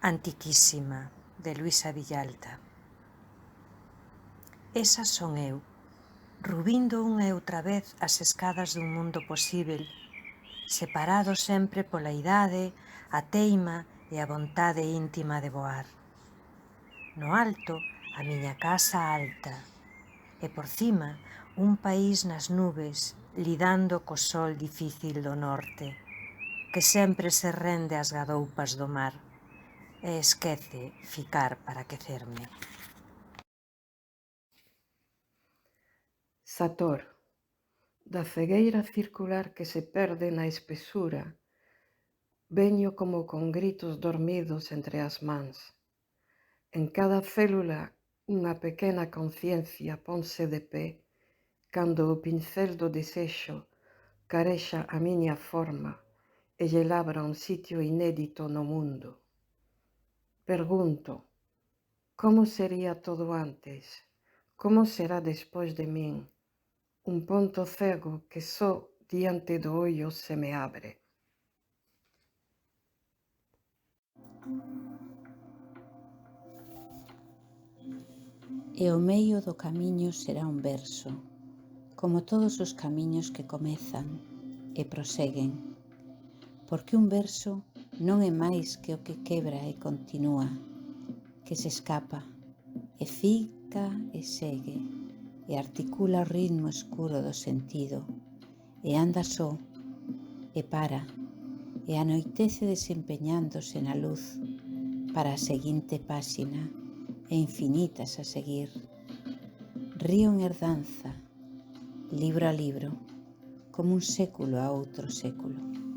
Antiquísima, de Luisa Villalta. Esas son eu, rubindo unha e outra vez as escadas dun mundo posíbel, separado sempre pola idade, a teima e a vontade íntima de voar. No alto, a miña casa alta, e por cima, un país nas nubes, lidando co sol difícil do norte, que sempre se rende ás gadoupas do mar, e esquece ficar para quecerme. Sator, da cegueira circular que se perde na espesura, veño como con gritos dormidos entre as mans. En cada célula unha pequena conciencia ponse de pé, cando o pincel do desexo carexa a miña forma e lle labra un sitio inédito no mundo. Pergunto, como sería todo antes? Como será despois de min? Un ponto cego que só diante do ollo se me abre. E o medio do camiño será un verso, como todos os camiños que comezan e proseguen, porque un verso non é máis que o que quebra e continúa, que se escapa, e fica e segue, e articula o ritmo escuro do sentido, e anda só, e para, e anoitece desempeñándose na luz para a seguinte páxina, e infinitas a seguir. Río en herdanza, libro a libro, como un século a outro século.